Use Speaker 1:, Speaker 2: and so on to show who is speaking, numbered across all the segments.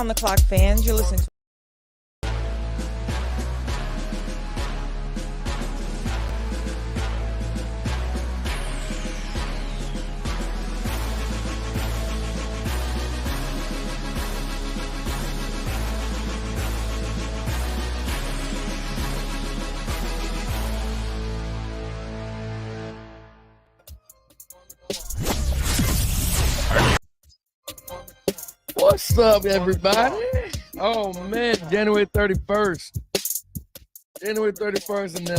Speaker 1: Around the Clock fans, you're listening to
Speaker 2: What's up, everybody? Oh man, January 31st. January 31st, and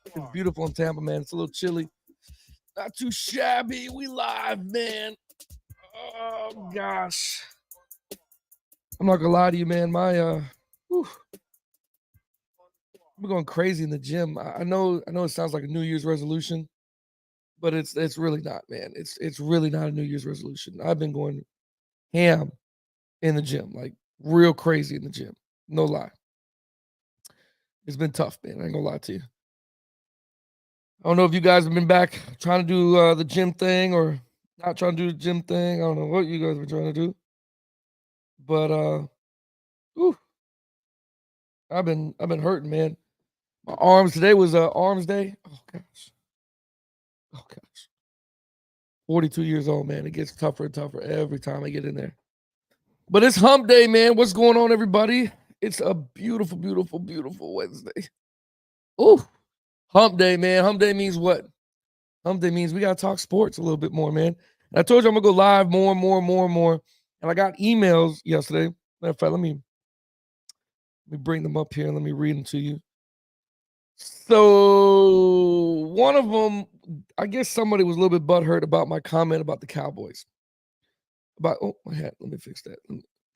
Speaker 2: it's beautiful in Tampa, man. It's a little chilly. Not too shabby. We live, man. Oh gosh. I'm not gonna lie to you, man. I'm going crazy in the gym. I know it sounds like a New Year's resolution, but it's really not, man. It's really not a New Year's resolution. I've been going ham in the gym, like real crazy in the gym. No lie. It's been tough, man. I ain't gonna lie to you. I don't know if you guys have been back trying to do the gym thing or not trying to do the gym thing. I don't know what you guys were trying to do, but I've been hurting, man. My arms today was arms day. Oh gosh. 42 years old, man. It gets tougher and tougher every time I get in there. But it's hump day, man. What's going on, everybody? It's a beautiful, beautiful, beautiful Wednesday. Ooh, hump day, man. Hump day means what? Hump day means we got to talk sports a little bit more, man. And I told you I'm going to go live more and more and more and more. And I got emails yesterday. Matter of fact, let me bring them up here and let me read them to you. So one of them, I guess somebody was a little bit butthurt about my comment about the Cowboys. My hat. Let me fix that.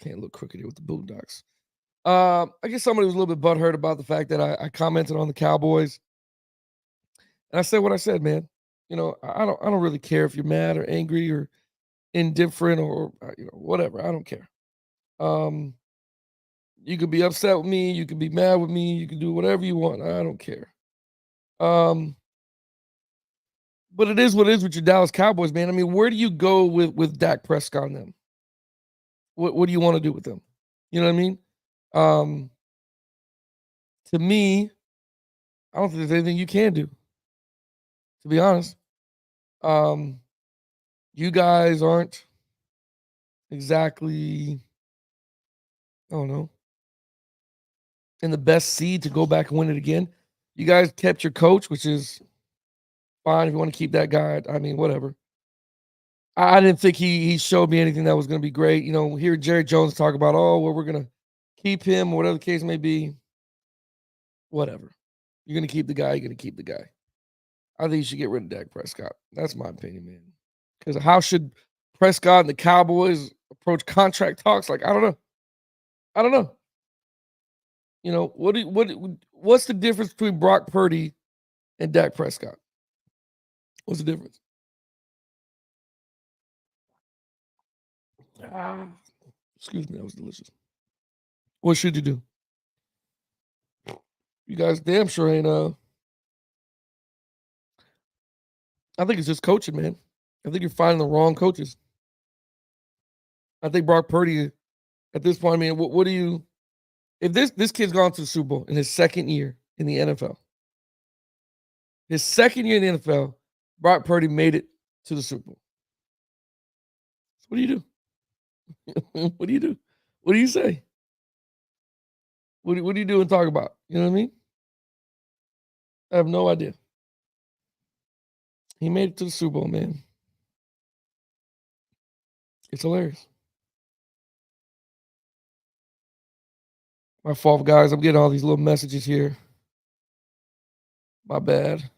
Speaker 2: Can't look crooked here with the Boondocks. I guess somebody was a little bit butthurt about the fact that I commented on the Cowboys. And I said what I said, man. You know, I don't really care if you're mad or angry or indifferent or whatever. I don't care. You could be upset with me, you could be mad with me, you can do whatever you want. I don't care. But it is what it is with your Dallas Cowboys, man. I mean, where do you go with Dak Prescott on them? What do you want to do with them? You know what I mean? To me, I don't think there's anything you can do. To be honest, you guys aren't exactly, I don't know, in the best seed to go back and win it again. You guys kept your coach, which is fine if you want to keep that guy. I mean, whatever. I didn't think he showed me anything that was going to be great. You know, hear Jerry Jones talk about, we're going to keep him, whatever the case may be. Whatever. You're going to keep the guy. You're going to keep the guy. I think you should get rid of Dak Prescott. That's my opinion, man. Because how should Prescott and the Cowboys approach contract talks? Like, I don't know. You know, what's the difference between Brock Purdy and Dak Prescott? What's the difference? Excuse me, that was delicious. What should you do? You guys damn sure ain't I think it's just coaching, man. I think you're finding the wrong coaches. I think Brock Purdy at this point, I mean, what do you if this kid's gone to the Super Bowl in his second year in the NFL. His second year in the NFL, Brock Purdy made it to the Super Bowl. So what do you do? What do you do? What do you say? What do you do and talk about? You know what I mean? I have no idea. He made it to the Super Bowl, man. It's hilarious. My fault, guys. I'm getting all these little messages here. My bad.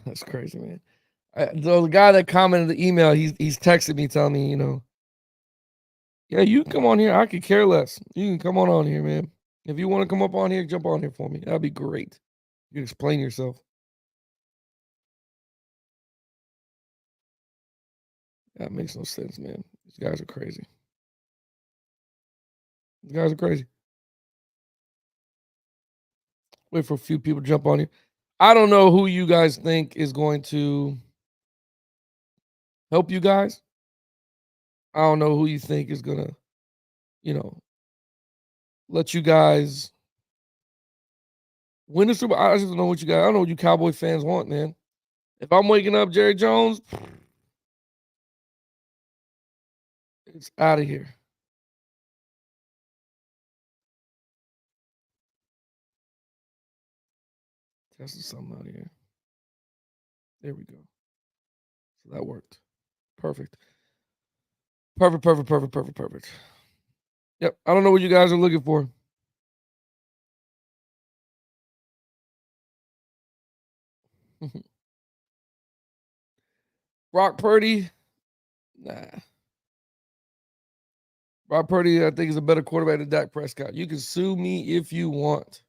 Speaker 2: That's crazy, man. The guy that commented the email, he's texted me telling me, yeah, you can come on here. I could care less. You can come on here, man. If you want to come up on here, jump on here for me. That'd be great. You can explain yourself. That makes no sense, man. These guys are crazy. These guys are crazy. Wait for a few people to jump on here. I don't know who you guys think is going to help you guys. I don't know who you think is gonna, you know, let you guys win the Super. I just don't know what you guys. I don't know what you Cowboy fans want, man. If I'm waking up Jerry Jones, it's out of here. Testing something out here. There we go. So that worked. Perfect. Perfect. Perfect. Perfect. Perfect. Perfect. Yep. I don't know what you guys are looking for. Brock Purdy. Nah. Brock Purdy, I think, is a better quarterback than Dak Prescott. You can sue me if you want.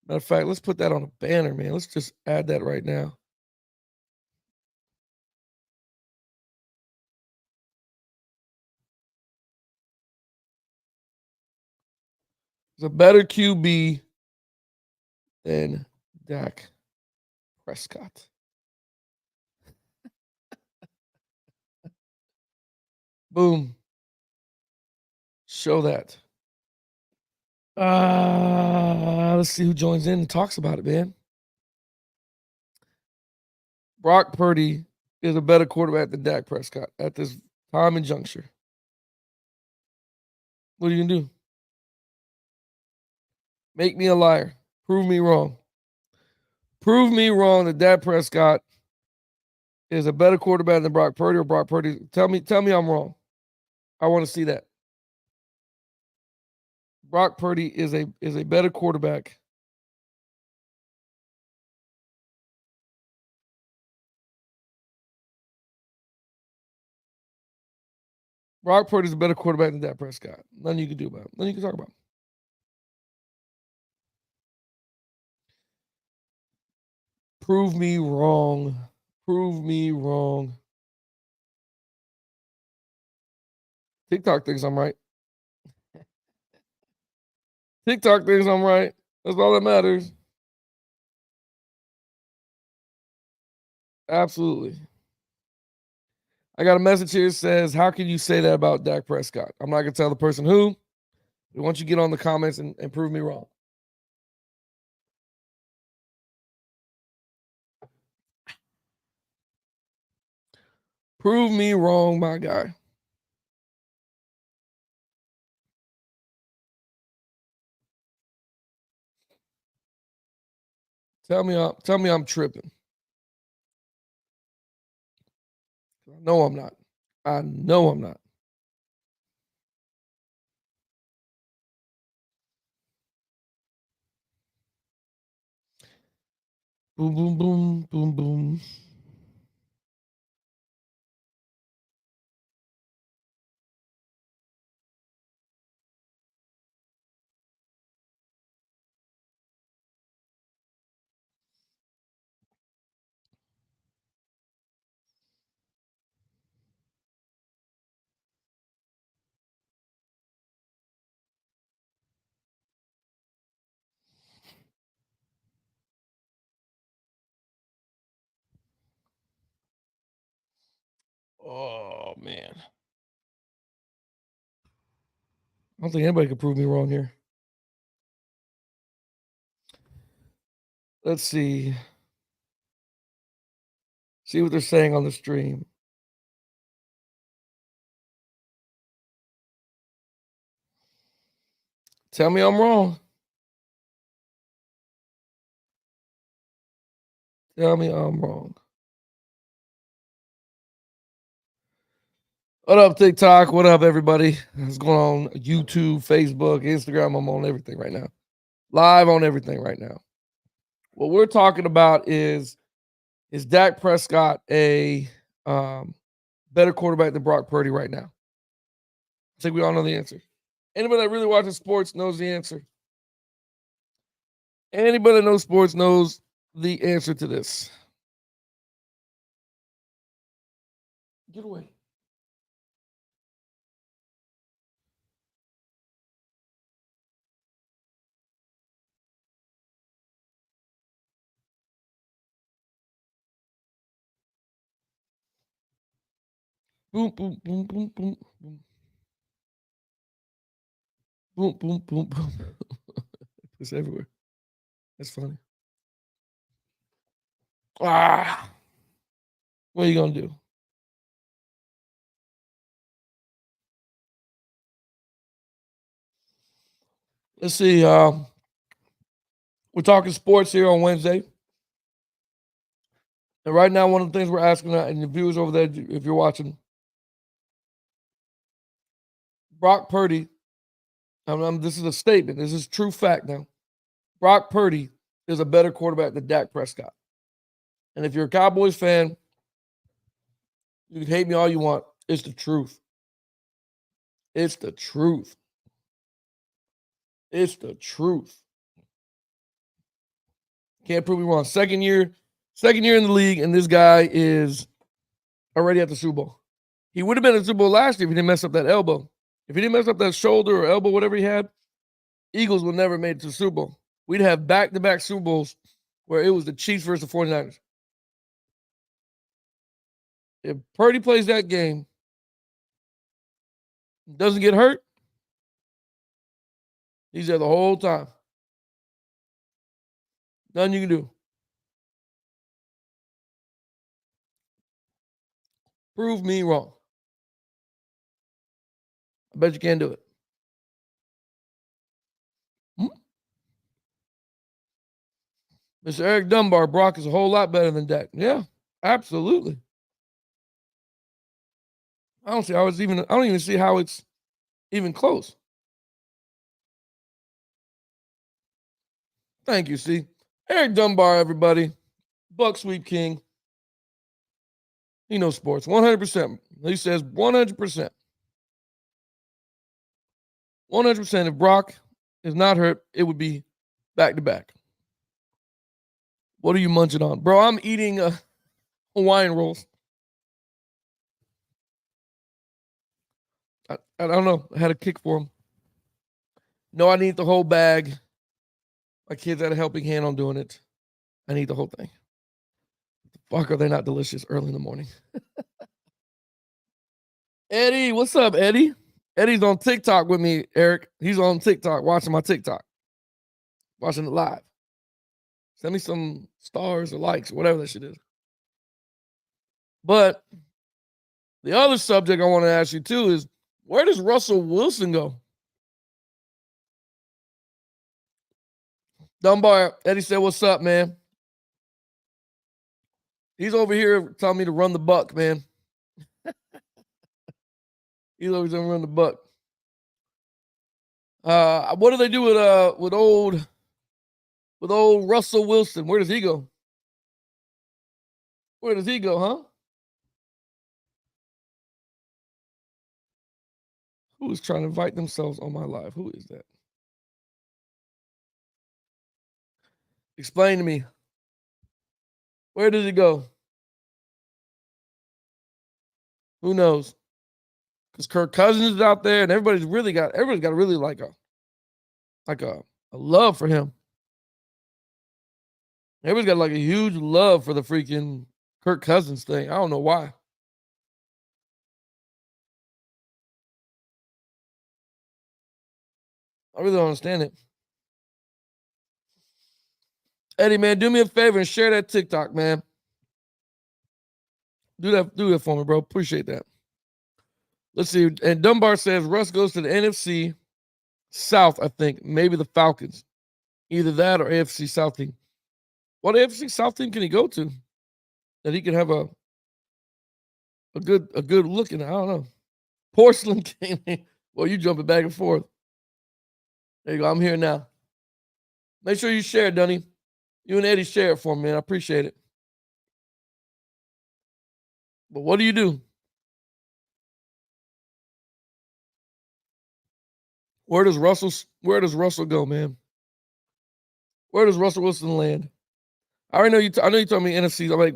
Speaker 2: Matter of fact, let's put that on a banner, man. Let's just add that right now. He's a better QB than Dak Prescott. Boom. Show that. Let's see who joins in and talks about it, man. Brock Purdy is a better quarterback than Dak Prescott at this time and juncture. What are you gonna do? Make me a liar. Prove me wrong. Prove me wrong that Dak Prescott is a better quarterback than Brock Purdy, or Brock Purdy. Tell me I'm wrong. I want to see that. Brock Purdy is a better quarterback. Brock Purdy is a better quarterback than Dak Prescott. Nothing you can do about it. Nothing you can talk about. Prove me wrong. Prove me wrong. TikTok thinks I'm right. TikTok thinks I'm right. That's all that matters. Absolutely. I got a message here that says, how can you say that about Dak Prescott? I'm not going to tell the person who. But once you get on the comments and prove me wrong. Prove me wrong, my guy. Tell me I'm tripping. I know I'm not. I know I'm not. Boom, boom, boom, boom, boom. Oh man. I don't think anybody can prove me wrong here. Let's see. See what they're saying on the stream. Tell me I'm wrong. Tell me I'm wrong. What up, TikTok? What up, everybody? What's going on? YouTube, Facebook, Instagram. I'm on everything right now. Live on everything right now. What we're talking about is Dak Prescott a better quarterback than Brock Purdy right now? I think we all know the answer. Anybody that really watches sports knows the answer. Anybody that knows sports knows the answer to this. Get away. Boom, boom, boom, boom, boom, boom. Boom, boom, boom, boom. It's everywhere. That's funny. Ah, what are you gonna do? Let's see. We're talking sports here on Wednesday. And right now, one of the things we're asking, and the viewers over there, if you're watching, Brock Purdy, this is a statement. This is true fact now. Brock Purdy is a better quarterback than Dak Prescott. And if you're a Cowboys fan, you can hate me all you want. It's the truth. It's the truth. It's the truth. Can't prove me wrong. Second year in the league, and this guy is already at the Super Bowl. He would have been at the Super Bowl last year if he didn't mess up that elbow. If he didn't mess up that shoulder or elbow, whatever he had, Eagles would never have made it to the Super Bowl. We'd have back-to-back Super Bowls where it was the Chiefs versus the 49ers. If Purdy plays that game, doesn't get hurt, he's there the whole time. Nothing you can do. Prove me wrong. I bet you can't do it. Mr. Eric Dunbar, Brock is a whole lot better than Dak. Yeah, absolutely. I don't even see how it's even close. Thank you, see. Eric Dunbar, everybody. Buck Sweep King. He knows sports. 100%. He says 100%. 100%. If Brock is not hurt, it would be back-to-back. What are you munching on? Bro, I'm eating Hawaiian rolls. I don't know. I had a kick for him. No, I need the whole bag. My kids had a helping hand on doing it. I need the whole thing. Fuck, are they not delicious early in the morning? Eddie, what's up, Eddie? Eddie's on TikTok with me, Eric. He's on TikTok watching my TikTok. Watching it live. Send me some stars or likes, whatever that shit is. But the other subject I want to ask you too is, where does Russell Wilson go? Dunbar, Eddie said, what's up, man? He's over here telling me to run the buck, man. He's always gonna run the buck. What do they do with old Russell Wilson? Where does he go? Where does he go, huh? Who is trying to invite themselves on my live? Who is that? Explain to me. Where does he go? Who knows? Because Kirk Cousins is out there, and everybody's got really like a love for him. Everybody's got like a huge love for the freaking Kirk Cousins thing. I don't know why. I really don't understand it. Eddie, man, do me a favor and share that TikTok, man. Do that for me, bro. Appreciate that. Let's see. And Dunbar says Russ goes to the NFC South, I think. Maybe the Falcons. Either that or AFC South team. What AFC South team can he go to that he can have a good look in? I don't know. Porcelain came in. Well, you jumping back and forth. There you go. I'm here now. Make sure you share it, Dunny. You and Eddie share it for me, man. I appreciate it. But what do you do? Where does Russell go, man? Where does Russell Wilson land? I already know you. I know you told me NFC. I'm like,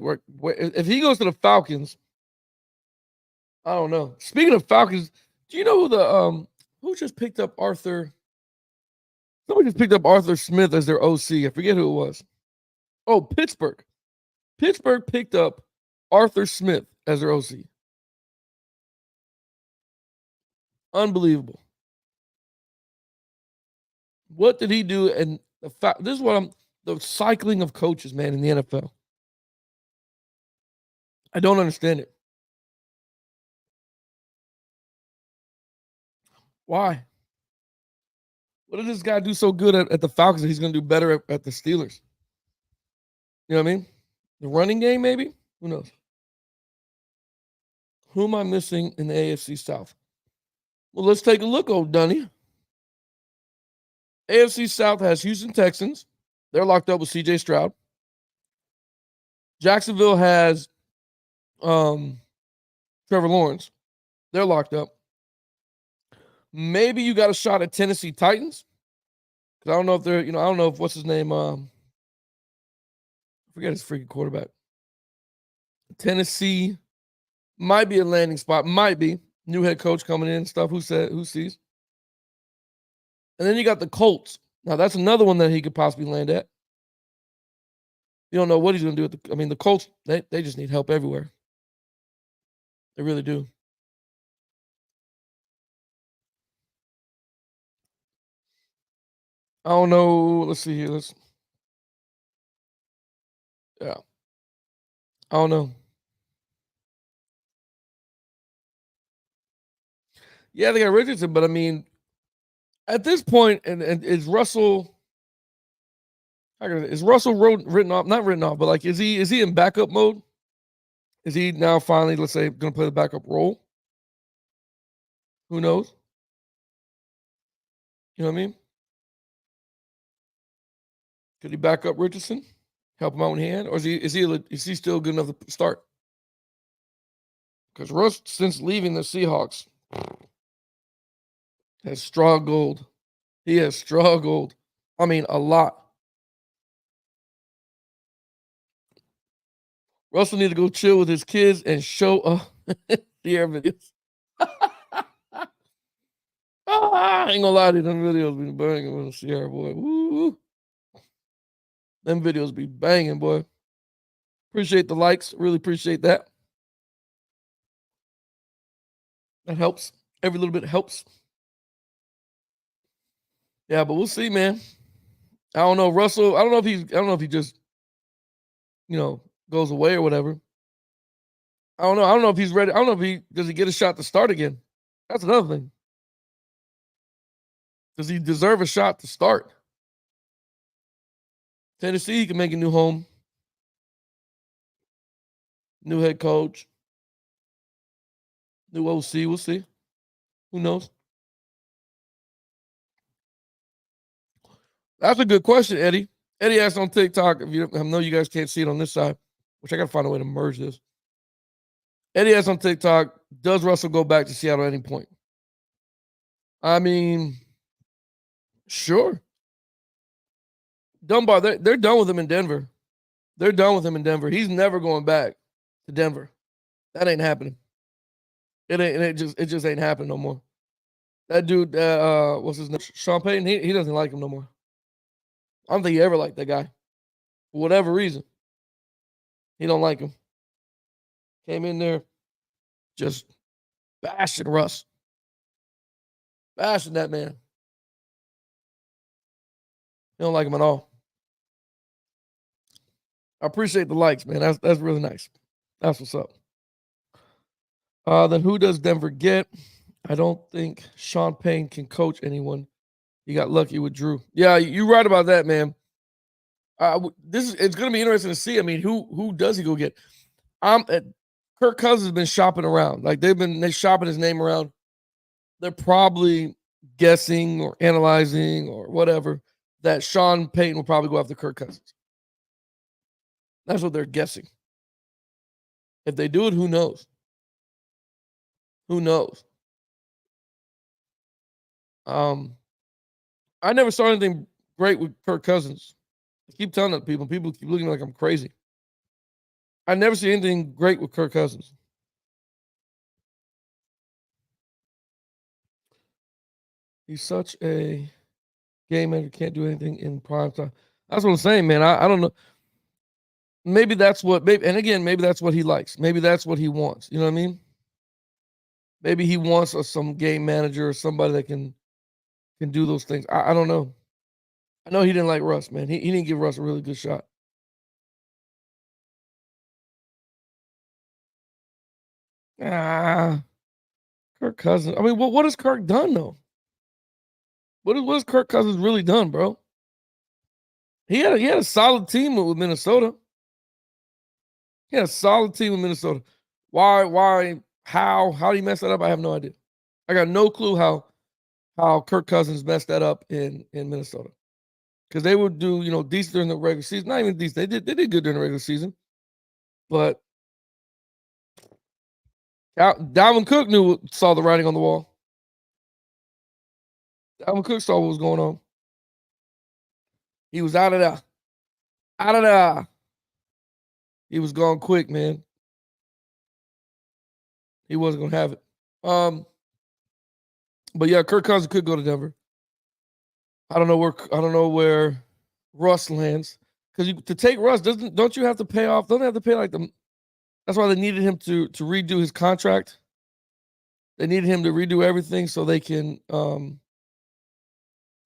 Speaker 2: if he goes to the Falcons, I don't know. Speaking of Falcons, do you know who just picked up Arthur? Somebody just picked up Arthur Smith as their OC. I forget who it was. Oh, Pittsburgh. Pittsburgh picked up Arthur Smith as their OC. Unbelievable. What did he do? And the fact, this is what I'm the cycling of coaches, man, in the NFL. I don't understand it. Why? What did this guy do so good at the Falcons that he's going to do better at the Steelers? You know what I mean? The running game, maybe? Who knows? Who am I missing in the AFC South? Well, let's take a look, old Dunny. AFC South has Houston Texans. They're locked up with CJ Stroud. Jacksonville has Trevor Lawrence. They're locked up. Maybe you got a shot at Tennessee Titans. Because I don't know if they're, I don't know if what's his name? I forget his freaking quarterback. Tennessee might be a landing spot. Might be. New head coach coming in and stuff. Who sees? And then you got the Colts. Now, that's another one that he could possibly land at. You don't know what he's going to do. The Colts, they just need help everywhere. They really do. I don't know. Let's see here. Yeah. I don't know. Yeah, they got Richardson, but at this point, and is Russell written off? Not written off, but like, is he in backup mode? Is he now finally, let's say, going to play the backup role? Who knows? You know what I mean? Could he back up Richardson, help him out in hand, or is he still good enough to start? Because Russ, since leaving the Seahawks, has struggled. He has struggled. A lot. Russell need to go chill with his kids and show up the air videos. I ain't gonna lie to you, them videos be banging with the Sierra, boy. Woo. Them videos be banging, boy. Appreciate the likes. Really appreciate that. That helps. Every little bit helps. Yeah, but we'll see, man. I don't know. Russell, I don't know if he just, goes away or whatever. I don't know. I don't know if he's ready. I don't know if does he get a shot to start again? That's another thing. Does he deserve a shot to start? Tennessee, he can make a new home. New head coach. New OC. We'll see. Who knows? That's a good question, Eddie. Eddie asked on TikTok. I know you guys can't see it on this side, which I got to find a way to merge this. Eddie asked on TikTok, does Russell go back to Seattle at any point? Sure. Dunbar, they're done with him in Denver. They're done with him in Denver. He's never going back to Denver. That ain't happening. It just ain't happening no more. That dude, what's his name? Sean Payton, he doesn't like him no more. I don't think he ever liked that guy. For whatever reason. He don't like him. Came in there just bashing Russ. Bashing that man. He don't like him at all. I appreciate the likes, man. That's really nice. That's what's up. Then who does Denver get? I don't think Sean Payne can coach anyone. He got lucky with Drew. Yeah, you're right about that, man. It's going to be interesting to see. Who does he go get? Kirk Cousins has been shopping around. Like they're shopping his name around. They're probably guessing or analyzing or whatever that Sean Payton will probably go after Kirk Cousins. That's what they're guessing. If they do it, who knows? Who knows? I never saw anything great with Kirk Cousins. I keep telling that people. People keep looking like I'm crazy. I never see anything great with Kirk Cousins. He's such a game manager, can't do anything in prime time. That's what I'm saying, man. I don't know. Maybe that's what, maybe that's what he likes. Maybe that's what he wants. You know what I mean? Maybe he wants some game manager or somebody that can do those things. I don't know. I know he didn't like Russ, man. He didn't give Russ a really good shot. Ah, Kirk Cousins. I mean, what has Kirk done though? What has Kirk Cousins really done, bro? He had a solid team with Minnesota. He had a solid team with Minnesota. Why, how do you mess that up? I have no idea. I got no clue how Kirk Cousins messed that up in Minnesota. Because they would do, decent during the regular season. Not even decent. They did good during the regular season. But Dalvin Cook saw the writing on the wall. Dalvin Cook saw what was going on. He was out of there. Out of there. He was gone quick, man. He wasn't gonna have it. But yeah, Kirk Cousins could go to Denver. I don't know where Russ lands. Because to take Russ, don't you have to pay off? Don't they have to pay like the? That's why they needed him to redo his contract. They needed him to redo everything so they can what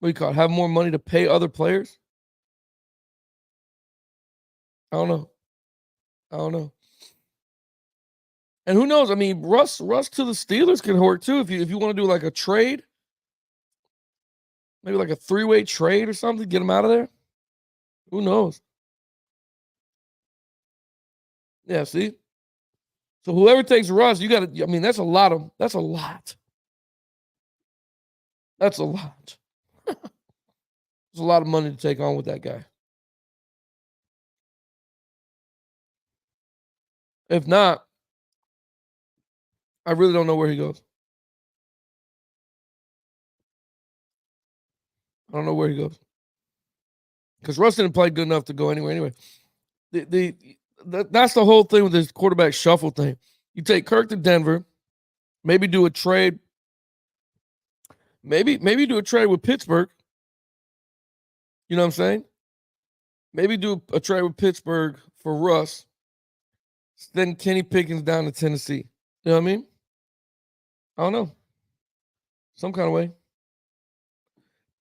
Speaker 2: do you call it? Have more money to pay other players. I don't know. I don't know. And who knows? I mean, Russ to the Steelers can work too if you want to do like a trade, maybe like a 3-way trade or something, get him out of there. Who knows? Yeah, see. So whoever takes Russ, you got to. I mean, that's a lot. That's a lot. That's a lot. There's a lot of money to take on with that guy. If not, I really don't know where he goes. I don't know where he goes because Russ didn't play good enough to go anywhere. Anyway, that's the whole thing with this quarterback shuffle thing. You take Kirk to Denver, maybe do a trade. Maybe do a trade with Pittsburgh. You know what I'm saying? Maybe do a trade with Pittsburgh for Russ. Then Kenny Pickens down to Tennessee. You know what I mean? I don't know. Some kind of way.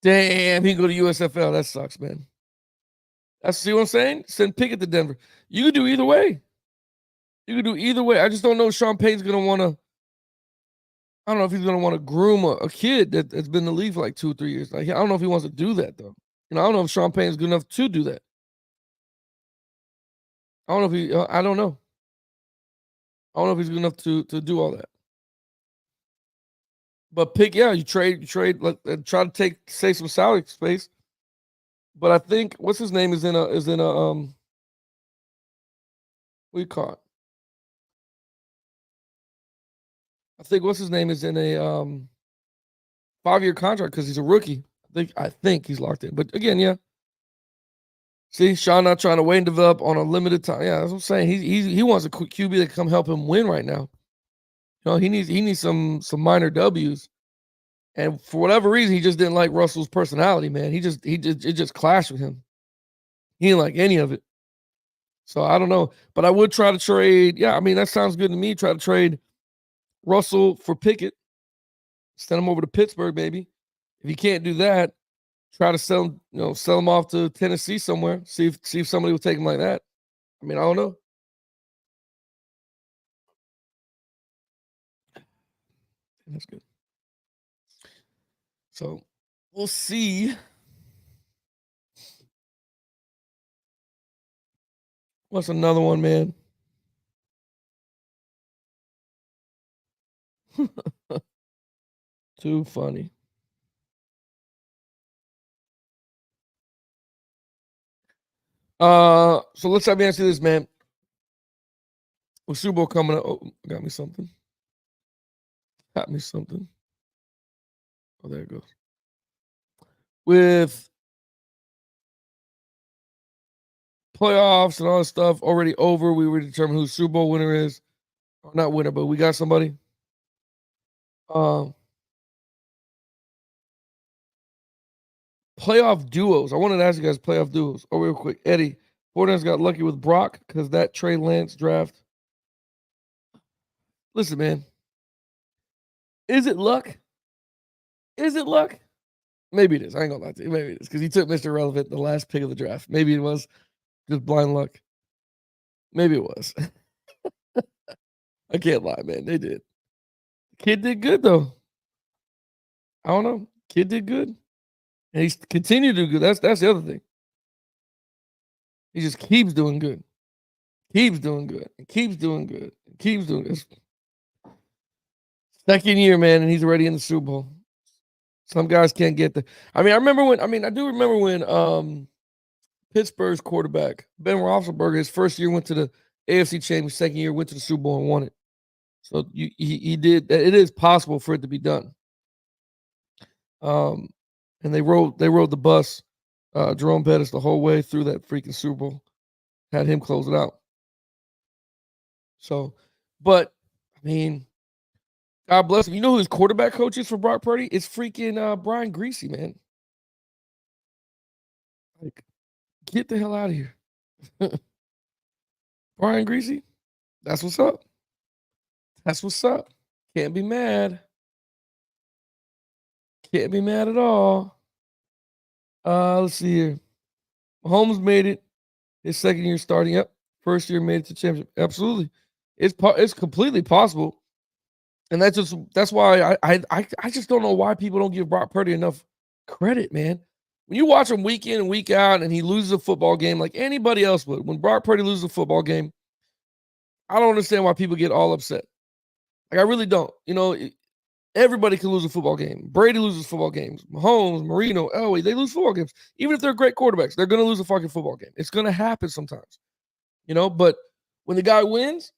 Speaker 2: Damn, he can go to USFL. That sucks, man. See what I'm saying? Send Pickett to Denver. You could do either way. You could do either way. I just don't know if Sean Payton's gonna want to. I don't know if he's gonna want to groom a kid that's been in the league for like 2 or 3 years. Like I don't know if he wants to do that though. I don't know if Sean Payton's good enough to do that. I don't know if he. I don't know. I don't know if he's good enough to do all that. But you trade, like try to save some salary space. But I think what's his name is in a what do you call it? I think what's his name is in a 5-year contract because he's a rookie. I think he's locked in. But again, yeah. See, Sean not trying to wait and develop on a limited time. Yeah, that's what I'm saying. He wants a QB that can come help him win right now. He needs some minor W's. And for whatever reason, he just didn't like Russell's personality, man. It just clashed with him. He didn't like any of it. So I don't know. But I would try to trade. Yeah, I mean, that sounds good to me. Try to trade Russell for Pickett. Send him over to Pittsburgh, baby. If you can't do that, try to sell him off to Tennessee somewhere. See if somebody will take him like that. I mean, I don't know. That's good. So we'll see. What's another one, man? Too funny. So let's have me answer this, man. With Super Bowl coming up, got me something. Got me something. Oh, there it goes. With playoffs and all this stuff already over, we were determined who Super Bowl winner is. Or not winner, but we got somebody. Playoff duos. I wanted to ask you guys playoff duos. Oh, real quick. Eddie, 49ers got lucky with Brock because that Trey Lance draft. Listen, man. Is it luck? Is it luck? Maybe it is. I ain't gonna lie to you. Maybe it is because he took Mr. Relevant, the last pick of the draft. Maybe it was just blind luck. Maybe it was. I can't lie, man. They did. Kid did good though. I don't know. Kid did good, and he's continued to do good. That's the other thing. He just keeps doing good. Keeps doing good. And keeps doing good. And keeps doing good. Second year, man, and he's already in the Super Bowl. Some guys can't get the. I do remember when Pittsburgh's quarterback Ben Roethlisberger, his first year went to the AFC Championship, second year went to the Super Bowl and won it. So he did. It is possible for it to be done. And they rode the bus, Jerome Bettis the whole way through that freaking Super Bowl. Had him close it out. So, but I mean, God bless him. You know who his quarterback coach is for Brock Purdy? It's freaking Brian Greasy, man. Like, get the hell out of here. Brian Greasy, that's what's up. That's what's up. Can't be mad. Can't be mad at all. Let's see here. Mahomes made it his second year starting. Yep. First year made it to championship. Absolutely. It's completely possible. And that's why I just don't know why people don't give Brock Purdy enough credit, man. When you watch him week in and week out and he loses a football game like anybody else would, when Brock Purdy loses a football game, I don't understand why people get all upset. Like, I really don't. You know, everybody can lose a football game. Brady loses football games. Mahomes, Marino, Elway, they lose football games. Even if they're great quarterbacks, they're going to lose a fucking football game. It's going to happen sometimes. You know, but when the guy wins,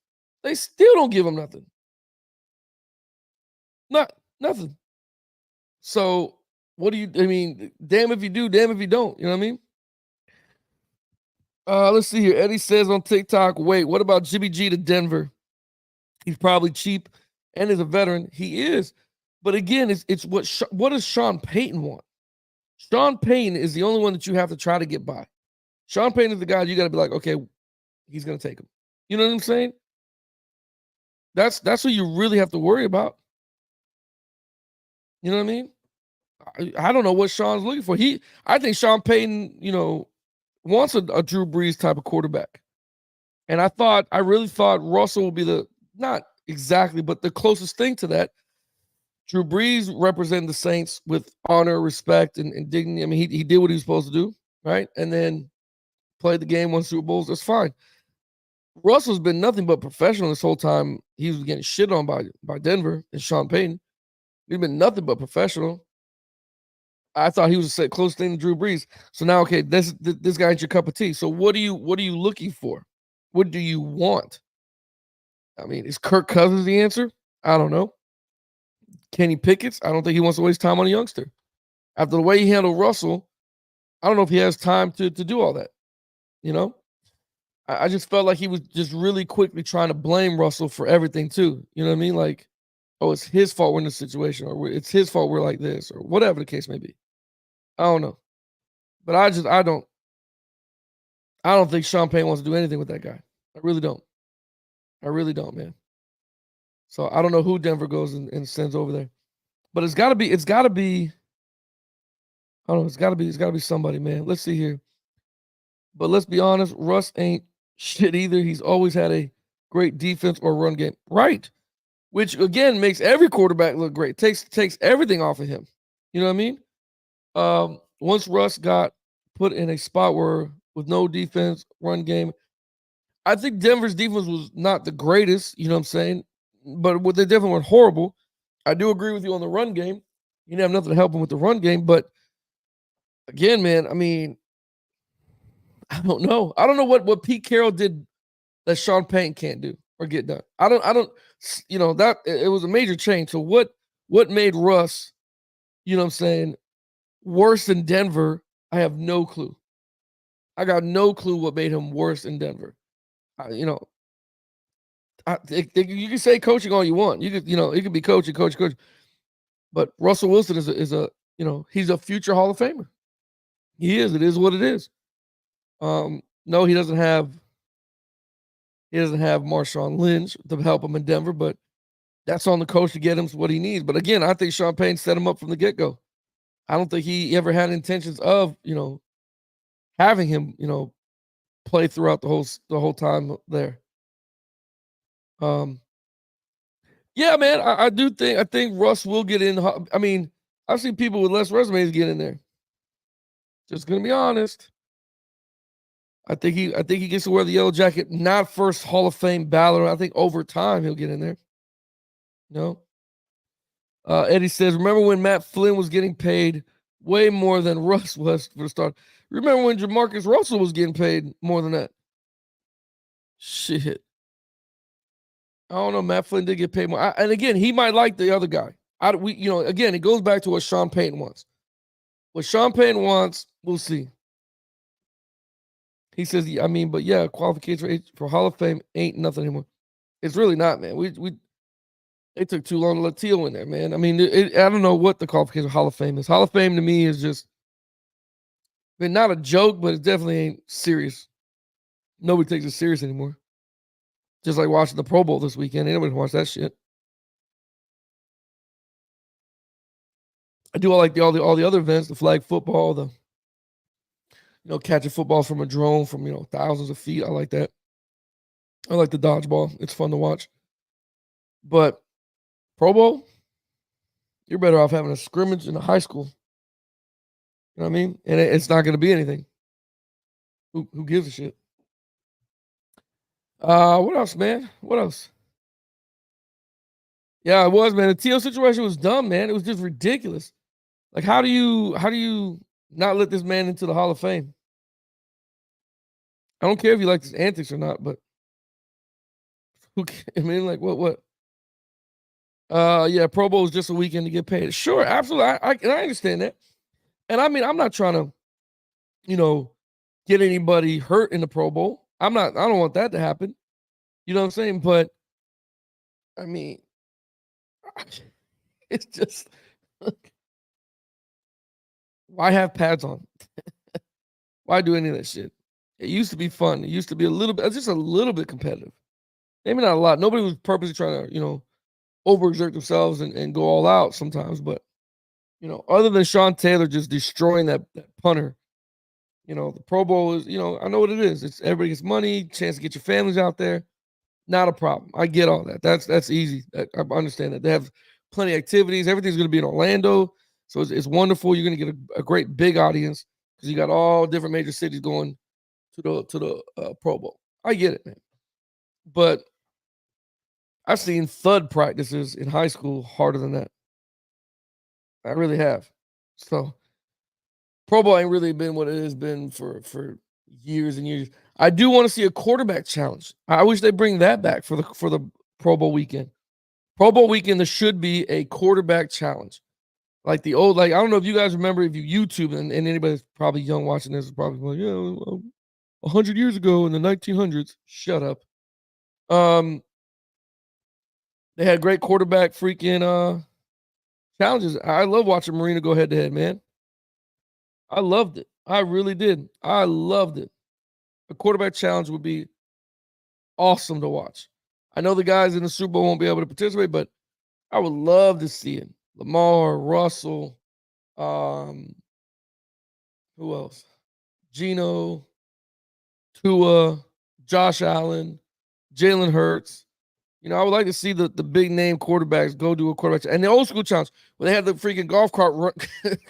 Speaker 2: they still don't give him nothing. Nothing. So what do you? I mean, damn if you do, damn if you don't. You know what I mean? Let's see here. Eddie says on TikTok, wait, what about Jimmy G to Denver? He's probably cheap and is a veteran. He is, but again, it's what does Sean Payton want? Sean Payton is the only one that you have to try to get by. Sean Payton is the guy you got to be like, okay, he's gonna take him. You know what I'm saying? That's what you really have to worry about. You know what I mean? I don't know what Sean's looking for. I think Sean Payton, wants a Drew Brees type of quarterback. And I really thought Russell would be not exactly, but the closest thing to that. Drew Brees represented the Saints with honor, respect, and dignity. I mean, he did what he was supposed to do, right? And then played the game, won Super Bowls. That's fine. Russell's been nothing but professional this whole time. He was getting shit on by Denver and Sean Payton. He's been nothing but professional. I thought he was the closest thing to Drew Brees. So now, okay, this guy ain't your cup of tea. So what are you looking for? What do you want? I mean, is Kirk Cousins the answer? I don't know. Kenny Pickett's? I don't think he wants to waste time on a youngster. After the way he handled Russell, I don't know if he has time to do all that. You know? I just felt like he was just really quickly trying to blame Russell for everything too. You know what I mean? Like, oh, it's his fault we're in this situation, or it's his fault we're like this, or whatever the case may be. I don't know. But I don't think Sean Payton wants to do anything with that guy. I really don't. I really don't, man. So I don't know who Denver goes and sends over there. But it's gotta be, I don't know, it's gotta be somebody, man. Let's see here. But let's be honest, Russ ain't shit either. He's always had a great defense or run game. Right. Which again makes every quarterback look great. Takes everything off of him. You know what I mean? Once Russ got put in a spot where with no defense, run game, I think Denver's defense was not the greatest, you know what I'm saying? But they definitely weren't horrible. I do agree with you on the run game. You didn't have nothing to help him with the run game. But again, man, I mean, I don't know. I don't know what Pete Carroll did that Sean Payton can't do or get done. I don't, that it was a major change. So what made Russ, you know what I'm saying, worse than Denver? I have no clue. I got no clue what made him worse in Denver. You can say coaching all you want. You could, it could be coach. But Russell Wilson is a he's a future Hall of Famer. He is. It is what it is. No, he doesn't have Marshawn Lynch to help him in Denver, but That's on the coach to get him what he needs. But again, I think Sean Payton set him up from the get-go. I don't think he ever had intentions of, having him, play throughout the whole time there. Yeah, man, I think Russ will get in. I mean, I've seen people with less resumes get in there. Just gonna be honest. I think he gets to wear the yellow jacket, not first Hall of Fame ballot. I think over time he'll get in there. No. Eddie says, remember when Matt Flynn was getting paid way more than Russ was for the start? Remember when Jamarcus Russell was getting paid more than that? Shit. I don't know. Matt Flynn did get paid more. And again, he might like the other guy. Again, it goes back to what Sean Payton wants. What Sean Payton wants, we'll see. He says, I mean, but yeah, qualification for Hall of Fame ain't nothing anymore. It's really not, man. It took too long to let Teal in there, man. I mean, I don't know what the qualification for Hall of Fame is. Hall of Fame to me is just, I mean, not a joke, but it definitely ain't serious. Nobody takes it serious anymore. Just like watching the Pro Bowl this weekend. Ain't nobody watch that shit. I do all the other events, the flag football, the catching football from a drone from thousands of feet. I like that. I like the dodgeball. It's fun to watch. But Pro Bowl, you're better off having a scrimmage in a high school. You know what I mean? And it's not going to be anything. Who gives a shit? What else, man? What else? Yeah, it was, man. The Teal situation was dumb, man. It was just ridiculous. Like, how do you not let this man into the Hall of Fame? I don't care if you like his antics or not, but I mean, like, what? Yeah, Pro Bowl is just a weekend to get paid. Sure, absolutely. I understand that. And I mean, I'm not trying to, get anybody hurt in the Pro Bowl. I don't want that to happen. You know what I'm saying? But I mean, it's just why have pads on? Why do any of that shit? It used to be fun. It used to be just a little bit competitive. Maybe not a lot. Nobody was purposely trying to, overexert themselves and go all out sometimes. But, other than Sean Taylor just destroying that punter, the Pro Bowl is, I know what it is. It's everybody gets money, chance to get your families out there. Not a problem. I get all that. That's easy. I understand that. They have plenty of activities. Everything's going to be in Orlando. So it's wonderful. You're going to get a great big audience because you got all different major cities going to the Pro Bowl. I get it, man. But I've seen thud practices in high school harder than that. I really have. So Pro Bowl ain't really been what it has been for years and years. I do want to see a quarterback challenge. I wish they bring that back for the Pro Bowl weekend. Pro Bowl weekend, there should be a quarterback challenge. Like the old, I don't know if you guys remember, if you YouTube, and anybody that's probably young watching this is probably like, yeah, 100 years ago in the 1900s. Shut up. They had great quarterback freaking challenges. I love watching Marina go head to head, man. I loved it. I really did. I loved it. A quarterback challenge would be awesome to watch. I know the guys in the Super Bowl won't be able to participate, but I would love to see it. Lamar, Russell, who else? Geno, Tua, Josh Allen, Jalen Hurts. I would like to see the big name quarterbacks go do a quarterback. And the old school challenge where they had the freaking golf cart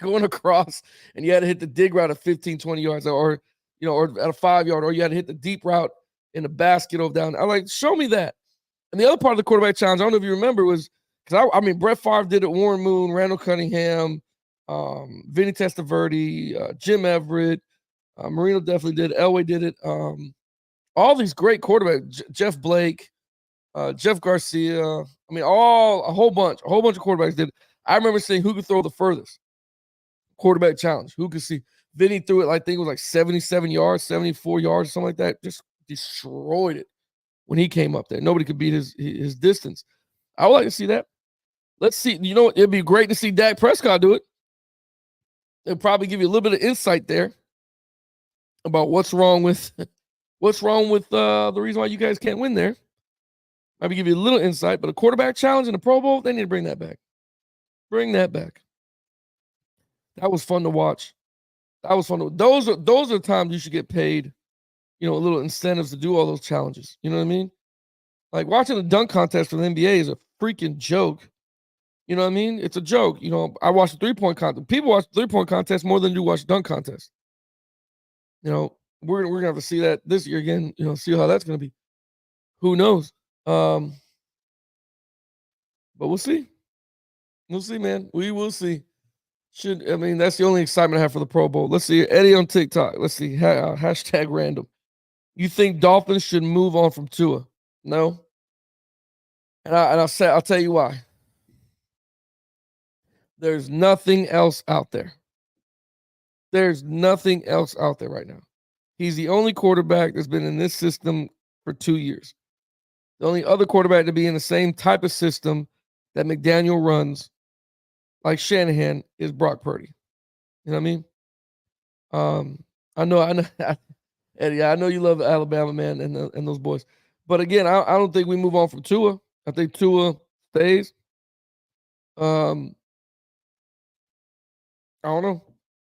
Speaker 2: going across and you had to hit the dig route at 15, 20 yards or at a 5 yard, or you had to hit the deep route in the basket over down. I like, show me that. And the other part of the quarterback challenge, I don't know if you remember, was because I mean, Brett Favre did it, Warren Moon, Randall Cunningham, Vinny Testaverde, Jim Everett, Marino definitely did, Elway did it. All these great quarterbacks, Jeff Blake, Jeff Garcia. I mean, a whole bunch of quarterbacks did. I remember seeing who could throw the furthest. Quarterback challenge. Who could see? Vinny threw it, I think it was like 77 yards, 74 yards, something like that. Just destroyed it when he came up there. Nobody could beat his distance. I would like to see that. Let's see. You know what? It'd be great to see Dak Prescott do it. It'll probably give you a little bit of insight there about what's wrong with the reason why you guys can't win there. Maybe give you a little insight, but a quarterback challenge in the Pro Bowl, they need to bring that back. Bring that back. That was fun to watch. That was fun. Those are the times you should get paid, a little incentives to do all those challenges. You know what I mean? Like watching a dunk contest for the NBA is a freaking joke. You know what I mean? It's a joke. I watch the 3-point contest. People watch the 3-point contest more than do watch the dunk contest. We're gonna have to see that this year again. See how that's gonna be. Who knows? But we'll see. We'll see, man. We will see. That's the only excitement I have for the Pro Bowl. Let's see. Eddie on TikTok. Let's see. Hashtag random. You think Dolphins should move on from Tua? No. And I'll tell you why. There's nothing else out there. There's nothing else out there right now. He's the only quarterback that's been in this system for 2 years. The only other quarterback to be in the same type of system that McDaniel runs, like Shanahan, is Brock Purdy. You know what I mean? I know, Eddie. I know you love Alabama, man, and those boys. But again, I don't think we move on from Tua. I think Tua stays. I don't know.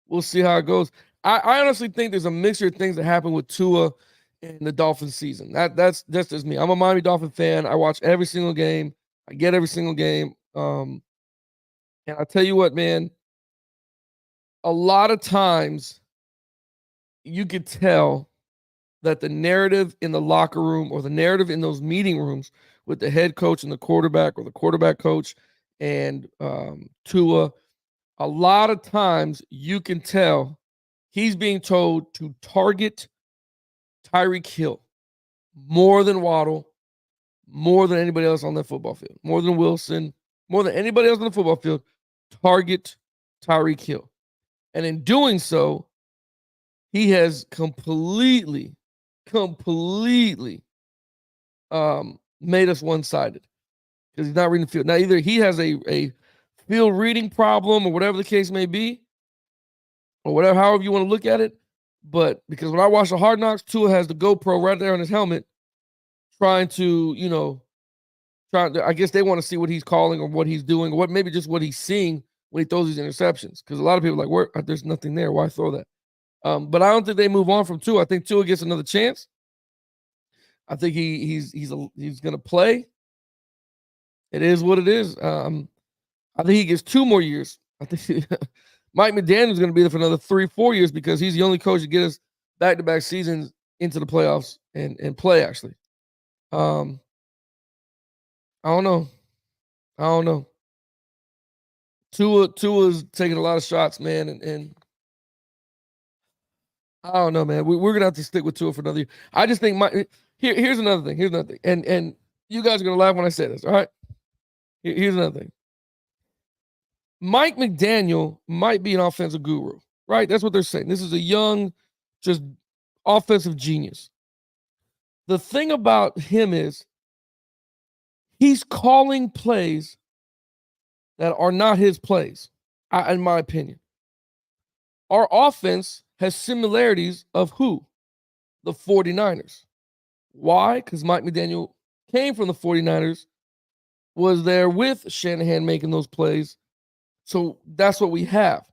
Speaker 2: We'll see how it goes. I honestly think there's a mixture of things that happen with Tua in the Dolphins season. That's just me. I'm a Miami Dolphin fan. I watch every single game. I get every single game. And I tell you what, man, a lot of times you could tell that the narrative in the locker room or the narrative in those meeting rooms with the head coach and the quarterback or the quarterback coach and Tua, a lot of times you can tell he's being told to target Tyreek Hill more than Waddle, more than anybody else on that football field, more than Wilson, more than anybody else on the football field, target Tyreek Hill. And in doing so, he has completely made us one-sided because he's not reading the field. Now, either he has a field reading problem or whatever the case may be, or whatever, however you want to look at it. But because when I watch the Hard Knocks, Tua has the GoPro right there on his helmet, trying to, I guess they want to see what he's calling or what he's doing, or maybe just what he's seeing when he throws these interceptions. Because a lot of people are like, there's nothing there. Why throw that? But I don't think they move on from Tua. I think Tua gets another chance. I think he's going to play. It is what it is. I think he gets 2 more years. I think Mike McDaniel's going to be there for another 3-4 years because he's the only coach to get us back-to-back seasons into the playoffs and play, actually. I don't know. Tua's taking a lot of shots, man, and I don't know, man. We're going to have to stick with Tua for another year. I just think here's another thing. And you guys are going to laugh when I say this, all right? Here's another thing. Mike McDaniel might be an offensive guru, right? That's what they're saying. This is a young, just offensive genius. The thing about him is he's calling plays that are not his plays, in my opinion. Our offense has similarities of who? The 49ers. Why? Because Mike McDaniel came from the 49ers, was there with Shanahan making those plays. So that's what we have.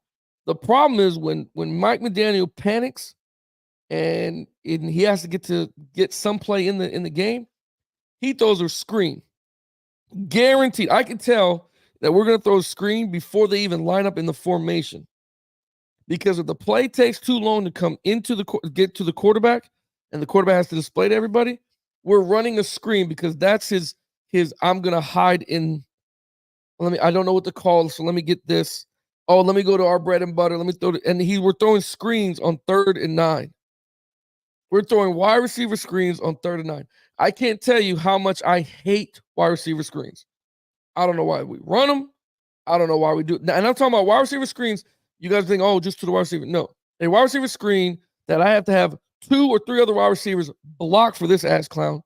Speaker 2: The problem is when Mike McDaniel panics and he has to get some play in the game, he throws a screen. Guaranteed. I can tell that we're going to throw a screen before they even line up in the formation. Because if the play takes too long to come get to the quarterback and the quarterback has to display to everybody, we're running a screen because that's his I'm going to hide in. I don't know what to call, so let me get this. Oh, let me go to our bread and butter. Let me throw it. And we're throwing screens on 3rd and 9. We're throwing wide receiver screens on 3rd and 9. I can't tell you how much I hate wide receiver screens. I don't know why we run them. I don't know why we do it. And I'm talking about wide receiver screens. You guys think, oh, just to the wide receiver. No. A wide receiver screen that I have to have 2 or 3 other wide receivers block for this ass clown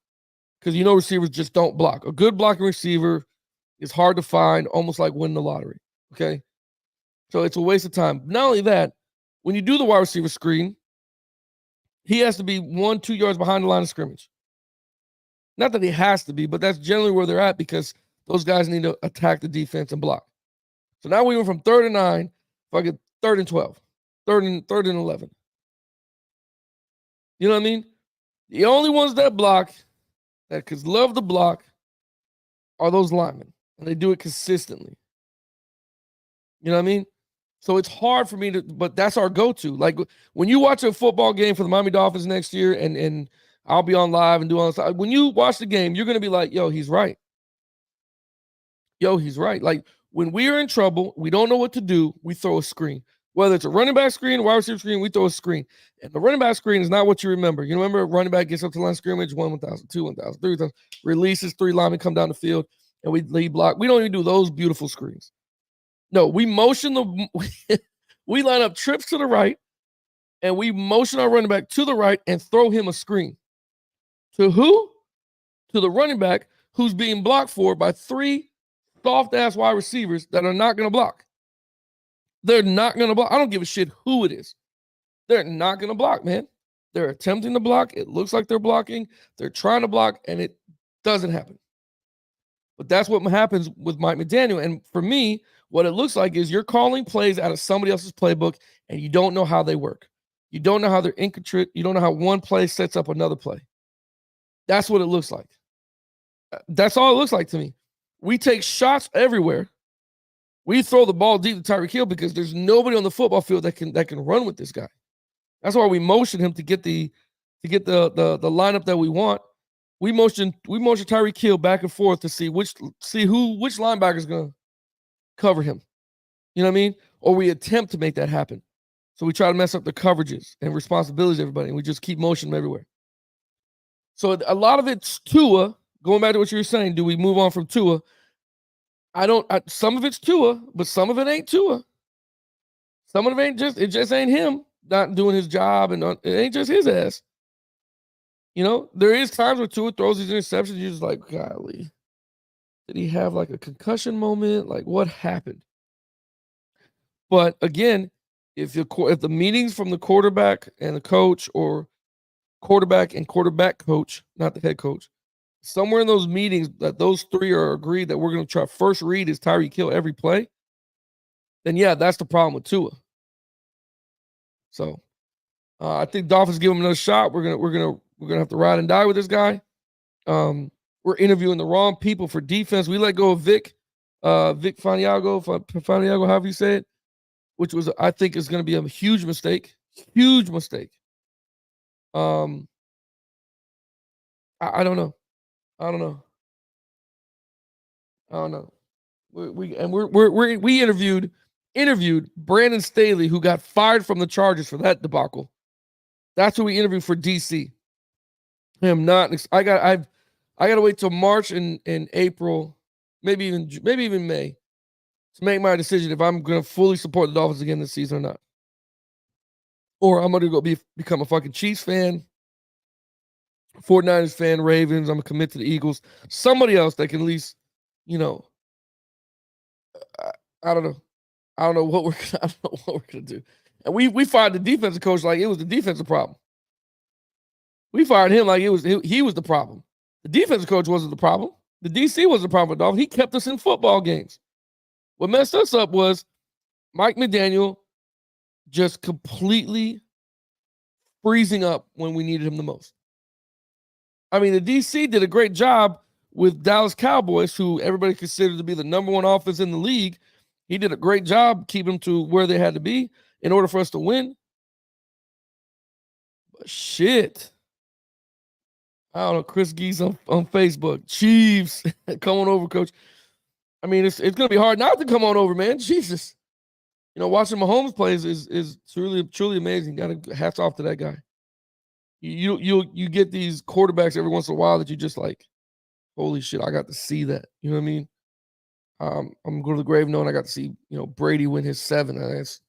Speaker 2: because receivers just don't block. A good blocking receiver is hard to find, almost like winning the lottery, okay? So it's a waste of time. Not only that, when you do the wide receiver screen, he has to be 1-2 yards behind the line of scrimmage. Not that he has to be, but that's generally where they're at because those guys need to attack the defense and block. So now we went from 3rd and 9, fucking 3rd and 12, 3rd and 11. You know what I mean? The only ones that block, that could love the block, are those linemen, and they do it consistently. You know what I mean? So it's hard for me to, but that's our go-to. Like when you watch a football game for the Miami Dolphins next year, and I'll be on live and do all this. When you watch the game, you're gonna be like, "Yo, he's right. Yo, he's right." Like when we are in trouble, we don't know what to do. We throw a screen, whether it's a running back screen, wide receiver screen. We throw a screen, and the running back screen is not what you remember. You remember running back gets up to the line of scrimmage, 1,000, 2, 1,000, 3,000, releases 3 linemen come down the field, and we lead block. We don't even do those beautiful screens. No, we motion we line up trips to the right, and we motion our running back to the right and throw him a screen. To who? To the running back who's being blocked for by 3 soft-ass wide receivers that are not going to block. They're not going to block. I don't give a shit who it is. They're not going to block, man. They're attempting to block. It looks like they're blocking. They're trying to block, and it doesn't happen. But that's what happens with Mike McDaniel. And for me, what it looks like is you're calling plays out of somebody else's playbook, and you don't know how they work. You don't know how they're intricate. You don't know how one play sets up another play. That's what it looks like. That's all it looks like to me. We take shots everywhere. We throw the ball deep to Tyreek Hill because there's nobody on the football field that can run with this guy. That's why we motion him to get the lineup that we want. We motion Tyreek Hill back and forth to see which linebacker is going to cover him. You know what I mean? Or we attempt to make that happen. So we try to mess up the coverages and responsibilities of everybody, and we just keep motion them everywhere. So a lot of it's Tua. Going back to what you were saying, do we move on from Tua? Some of it's Tua, but some of it ain't Tua. Some of it just ain't him not doing his job, and it ain't just his ass. You know, there is times where Tua throws these interceptions. You're just like, golly, did he have like a concussion moment? Like, what happened? But again, if the meetings from the quarterback and the coach, or quarterback and quarterback coach, not the head coach, somewhere in those meetings that those 3 are agreed that we're going to try first read is Tyreek Hill every play, then yeah, that's the problem with Tua. So I think Dolphins give him another shot. We're gonna have to ride and die with this guy. We're interviewing the wrong people for defense. We let go of Vic Faniago, however you say it, which was, I think, is going to be a huge mistake. Huge mistake. I don't know. I don't know. We interviewed Brandon Staley, who got fired from the Chargers for that debacle. That's who we interviewed for DC. I got to wait till March and April, maybe even May, to make my decision if I'm going to fully support the Dolphins again this season or not. Or I'm going to go become a fucking Chiefs fan, 49ers fan, Ravens. I'm going to commit to the Eagles. Somebody else that can at least, you know, I don't know. I don't know what we're gonna do. And we fired the defensive coach like it was the defensive problem. We fired him like he was the problem. The defensive coach wasn't the problem. The DC wasn't the problem with Dolphins. He kept us in football games. What messed us up was Mike McDaniel just completely freezing up when we needed him the most. I mean, the DC did a great job with Dallas Cowboys, who everybody considered to be the number 1 offense in the league. He did a great job keeping them to where they had to be in order for us to win. But shit. I don't know, Chris Geese on Facebook. Chiefs, come on over, coach. I mean, it's going to be hard not to come on over, man. Jesus. You know, watching Mahomes play is truly amazing. Got to hats off to that guy. You get these quarterbacks every once in a while that you just like, holy shit, I got to see that. You know what I mean? I'm going to the grave knowing I got to see, you know, Brady win his 7. It's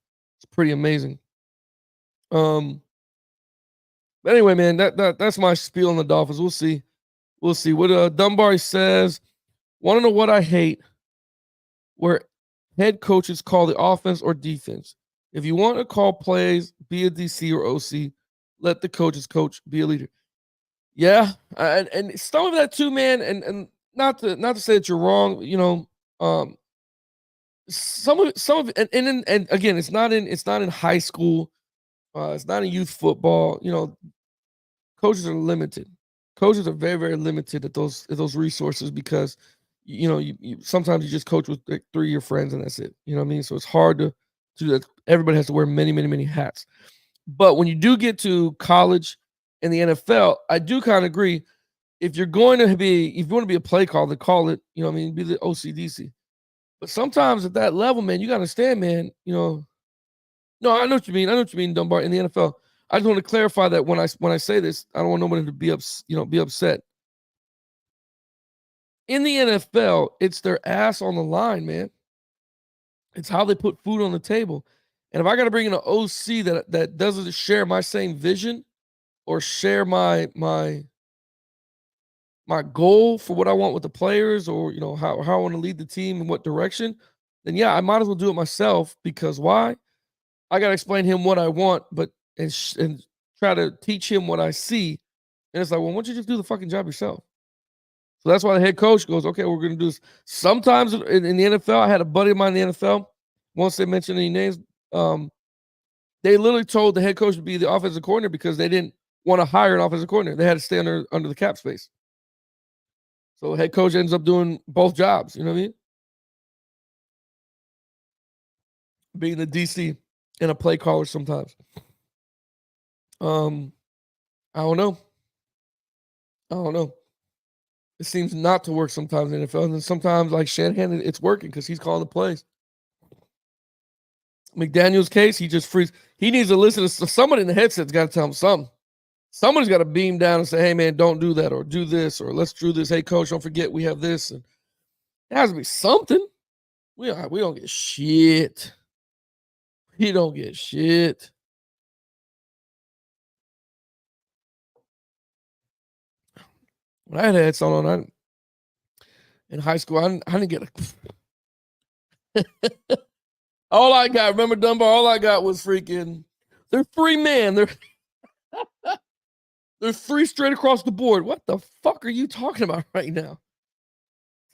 Speaker 2: pretty amazing. But anyway, man, that's my spiel on the Dolphins. We'll see. What Dunbar says, want to know what I hate? Where head coaches call the offense or defense. If you want to call plays, be a DC or OC. Let the coaches coach, be a leader. Yeah, and some of that too, man. And not to say that you're wrong. And again, it's not in high school. It's not in youth football. Coaches are limited. Coaches are very, very limited at those resources because sometimes you just coach with like 3 of your friends and that's it. You know what I mean? So it's hard to do that. Everybody has to wear many, many, many hats. But when you do get to college and the NFL, I do kind of agree. If you want to be a play caller, call it. You know what I mean? Be the OCDC. But sometimes at that level, man, you got to understand, man. No, I know what you mean. I know what you mean, Dunbar. In the NFL, I just want to clarify that when I say this, I don't want nobody to be upset. In the NFL, it's their ass on the line, man. It's how they put food on the table. And if I got to bring in an OC that doesn't share my same vision or share my goal for what I want with the players, or how I want to lead the team in what direction, then yeah, I might as well do it myself. Because why? I got to explain him what I want, but and try to teach him what I see. And it's like, well, why don't you just do the fucking job yourself? So that's why the head coach goes, okay, we're going to do this. Sometimes in the NFL, I had a buddy of mine in the NFL. Once they mentioned any names, they literally told the head coach to be the offensive coordinator because they didn't want to hire an offensive coordinator. They had to stay under the cap space. So head coach ends up doing both jobs. You know what I mean? Being the DC and a play caller sometimes. I don't know. I don't know. It seems not to work sometimes in the NFL. And then sometimes, like Shanahan, it's working because he's calling the plays. McDaniel's case, he just frees. He needs to listen to somebody in the headset's got to tell him something. Somebody's got to beam down and say, hey, man, don't do that, or do this, or let's do this. Hey, coach, don't forget we have this. And it has to be something. We don't get shit. We don't get shit. When I had headset on, in high school, I didn't get a. All I got, remember Dunbar? All I got was freaking. They're free, man. They're free straight across the board. What the fuck are you talking about right now?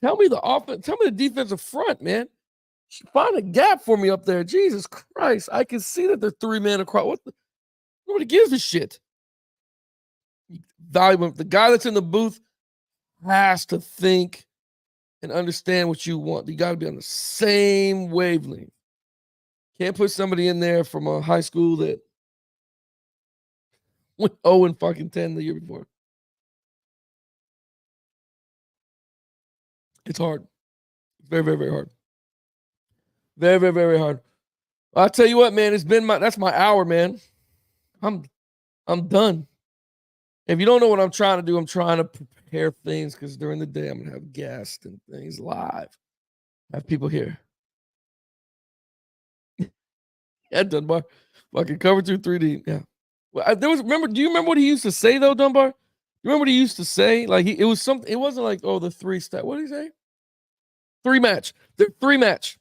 Speaker 2: Tell me the offense. Tell me the defensive front, man. Find a gap for me up there. Jesus Christ. I can see that they're 3 men across. Nobody gives a shit. Valuable. The guy that's in the booth has to think and understand what you want. You got to be on the same wavelength. Can't put somebody in there from a high school that went 0 and fucking 10 the year before. It's hard. It's very, very, very hard. Very, very, very hard. I'll tell you what, man. That's my hour, man. I'm done. If you don't know what I'm trying to do, I'm trying to prepare things because during the day I'm gonna have guests and things live. Have people here. Yeah, Dunbar. Fucking cover 2 3D. Yeah. Well, do you remember what he used to say though, Dunbar? You remember what he used to say? Like it was something, it wasn't like, oh, the 3-step. What did he say? 3 match. The 3 match.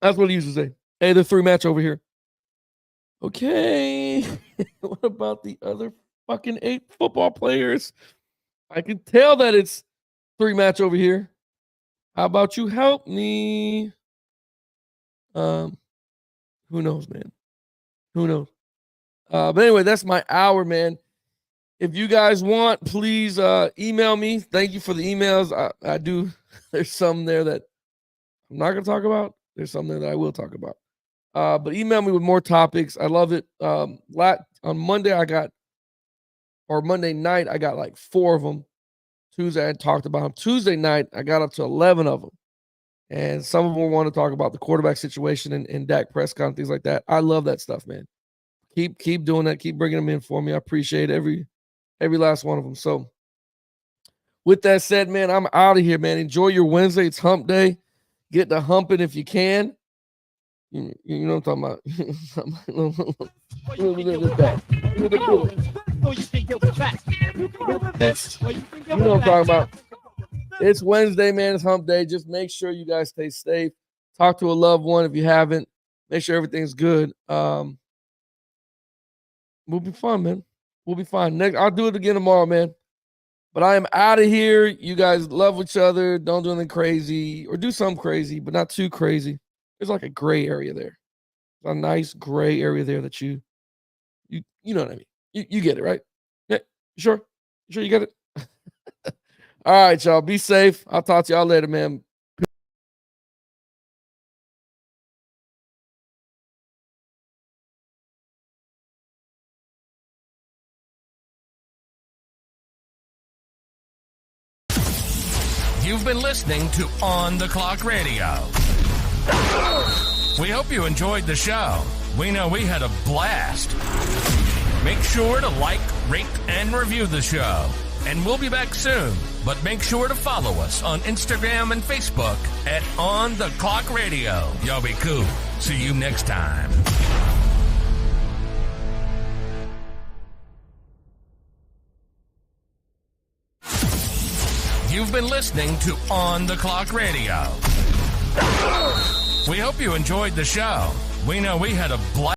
Speaker 2: That's what he used to say. Hey, the 3 match over here. Okay. What about the other fucking 8 football players? I can tell that it's 3 match over here. How about you help me? Who knows, man? Who knows? But anyway, that's my hour, man. If you guys want, please email me. Thank you for the emails. I do. There's some there that I'm not gonna talk about. There's some there that I will talk about. But email me with more topics. I love it. On Monday Monday night, I got like 4 of them. Tuesday, I talked about them. Tuesday night, I got up to 11 of them. And some of them want to talk about the quarterback situation and Dak Prescott and things like that. I love that stuff, man. Keep doing that. Keep bringing them in for me. I appreciate every last one of them. So with that said, man, I'm out of here, man. Enjoy your Wednesday. It's hump day. Get to humping if you can. You know what I'm talking about. Look at this guy. Look at this. You know what I'm talking about. It's Wednesday, man. It's hump day. Just make sure you guys stay safe. Talk to a loved one if you haven't. Make sure everything's good. We'll be fine, man. We'll be fine. I'll do it again tomorrow, man. But I am out of here. You guys love each other. Don't do anything crazy, or do something crazy, but not too crazy. There's like a gray area there. A nice gray area there that you know what I mean. You get it, right? Yeah, you sure? You sure you get it? All right, y'all. Be safe. I'll talk to y'all later, man.
Speaker 1: You've been listening to On the Clock Radio. We hope you enjoyed the show. We know we had a blast. Make sure to like, rate, and review the show. And we'll be back soon. But make sure to follow us on Instagram and Facebook at On the Clock Radio. Y'all be cool. See you next time. You've been listening to On the Clock Radio. We hope you enjoyed the show. We know we had a blast.